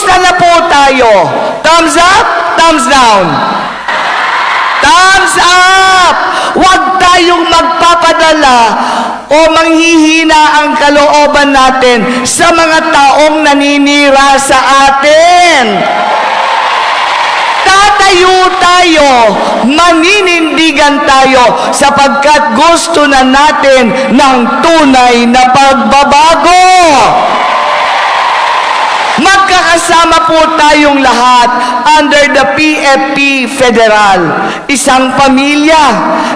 Kumusta na po tayo? Thumbs up? Thumbs down? Thumbs up! Huwag tayong magpapadala o manghihina ang kalooban natin sa mga taong naninira sa atin. Tatayo tayo, maninindigan tayo sapagkat gusto na natin ng tunay na pagbabago. Magkakasama po tayong lahat under the PFP Federal. Isang pamilya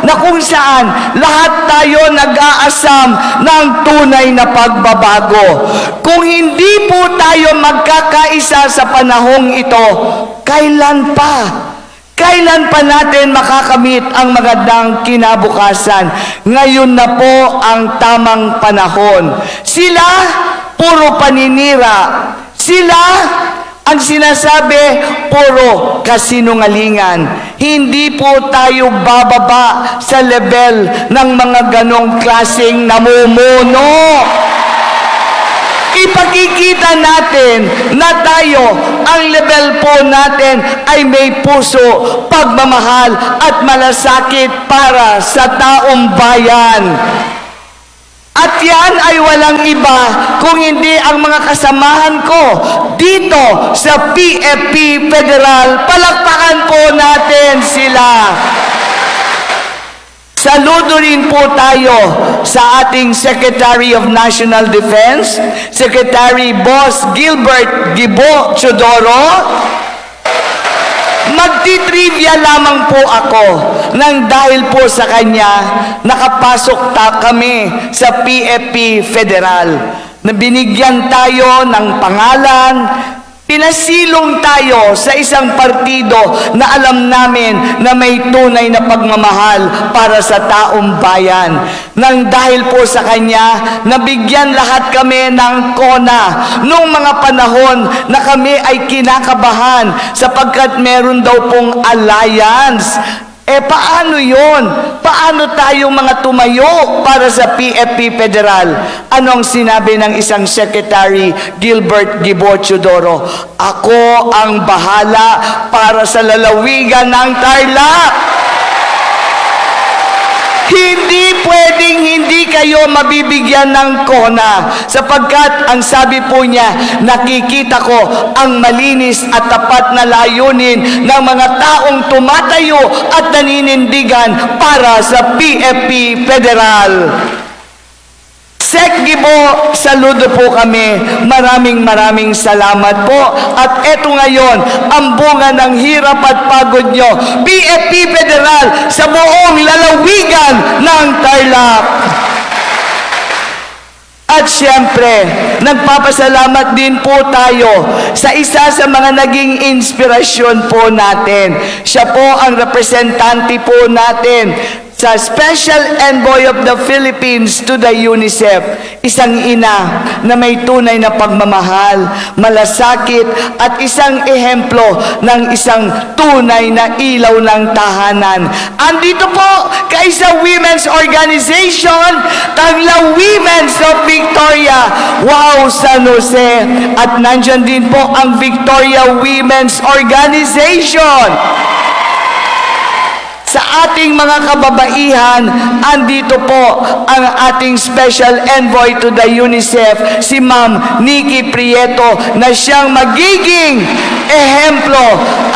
na kung saan lahat tayo nag-aasam ng tunay na pagbabago. Kung hindi po tayo magkakaisa sa panahong ito, kailan pa? Kailan pa natin makakamit ang magandang kinabukasan? Ngayon na po ang tamang panahon. Sila, puro paninira. Sila, ang sinasabi, puro kasinungalingan. Hindi po tayo bababa sa level ng mga ganong klaseng namumuno. Ipakikita natin na tayo, ang level po natin ay may puso, pagmamahal at malasakit para sa taong bayan. At yan ay walang iba kung hindi ang mga kasamahan ko dito sa PFP Federal. Palakpakan po natin sila. Saludo rin po tayo sa ating Secretary of National Defense, Secretary Boss Gilbert Gibo Chodoro. Magtitrivia lamang po ako nang dahil po sa kanya nakapasok kami sa PFP Federal. Na binigyan tayo ng pangalan, pinasilong tayo sa isang partido na alam namin na may tunay na pagmamahal para sa taong bayan. Nang dahil po sa kanya, nabigyan lahat kami ng kona noong mga panahon na kami ay kinakabahan sapagkat meron daw pong alliance. Paano yon? Paano tayong mga tumayo para sa PFP Federal? Ano ang sinabi ng isang Secretary, Gilbert Gibo Chodoro? Ako ang bahala para sa lalawigan ng Tarlac. Hindi pwedeng hindi kayo mabibigyan ng kona sapagkat ang sabi po niya, nakikita ko ang malinis at tapat na layunin ng mga taong tumatayo at naninindigan para sa PFP Federal. Sek Gibo, saludo po kami. Maraming salamat po. At eto ngayon, ang bunga ng hirap at pagod nyo, PFP Federal sa buong lalawigan ng Tarlac. At siyempre, nagpapasalamat din po tayo sa isa sa mga naging inspirasyon po natin. Siya po ang representante po natin sa Special Envoy of the Philippines to the UNICEF, isang ina na may tunay na pagmamahal, malasakit at isang ehemplo ng isang tunay na ilaw ng tahanan. Andito po kay sa Women's Organization, Tangla Women's of Victoria, wow, San Jose. At nandyan din po ang Victoria Women's Organization. Sa ating mga kababaihan, andito po ang ating Special Envoy to the UNICEF, si Ma'am Nikki Prieto, na siyang magiging ehemplo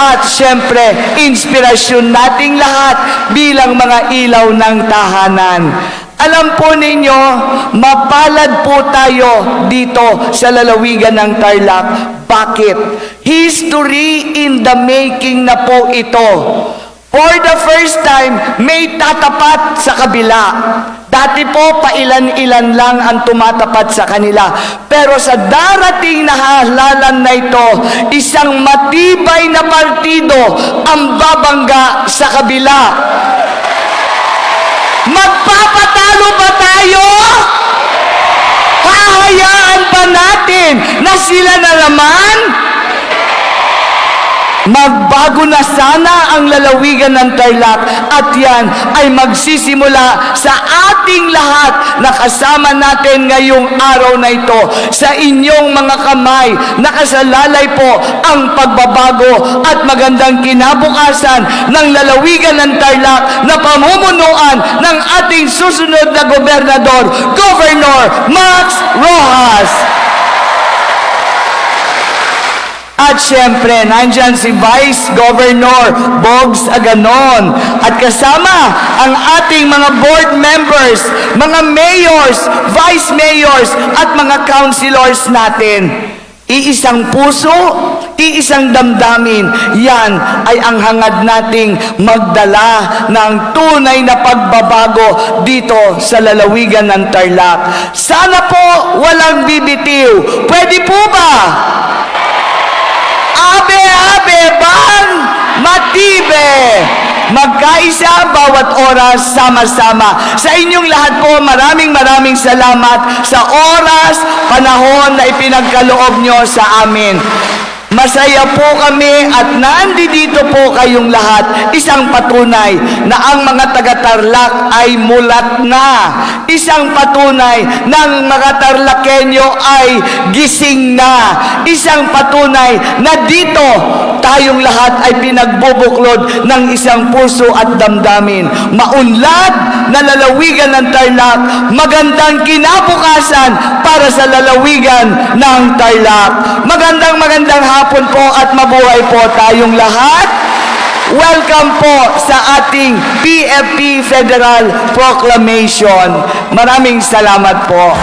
at siyempre inspirasyon nating lahat bilang mga ilaw ng tahanan. Alam po ninyo, mapalad po tayo dito sa lalawigan ng Tarlac. Bakit? History in the making na po ito. For the first time, may tatapat sa kabila. Dati po, pailan-ilan lang ang tumatapat sa kanila. Pero sa darating na halalan na ito, isang matibay na partido ang babangga sa kabila. Magpapatalo ba tayo? Hahayaan ba natin na sila na naman? Magbago na sana ang lalawigan ng Tarlac at yan ay magsisimula sa ating lahat na kasama natin ngayong araw na ito. Sa inyong mga kamay, nakasalalay po ang pagbabago at magandang kinabukasan ng lalawigan ng Tarlac na pamumunuan ng ating susunod na gobernador, Governor Max Rojas. At syempre, nandyan si Vice Governor Bogs Aganon. At kasama ang ating mga board members, mga mayors, vice mayors, at mga councilors natin. Iisang puso, iisang damdamin, yan ay ang hangad nating magdala ng tunay na pagbabago dito sa lalawigan ng Tarlac. Sana po walang bibitiw. Pwede po ba? Abe-abe bang matibe? Magkaisa bawat oras, sama-sama. Sa inyong lahat po, maraming salamat sa oras, panahon na ipinagkaloob nyo sa amin. Masaya po kami at nandito po kayong lahat. Isang patunay na ang mga taga-Tarlac ay mulat na. Isang patunay na ang mga Tarlakenyo ay gising na. Isang patunay na dito tayong lahat ay pinagbubuklod ng isang puso at damdamin. Maunlad na lalawigan ng Tarlac, magandang kinabukasan para sa lalawigan ng Tarlac. Magandang hapon po at mabuhay po tayong lahat. Welcome po sa ating PFP Federal Proclamation. Maraming salamat po.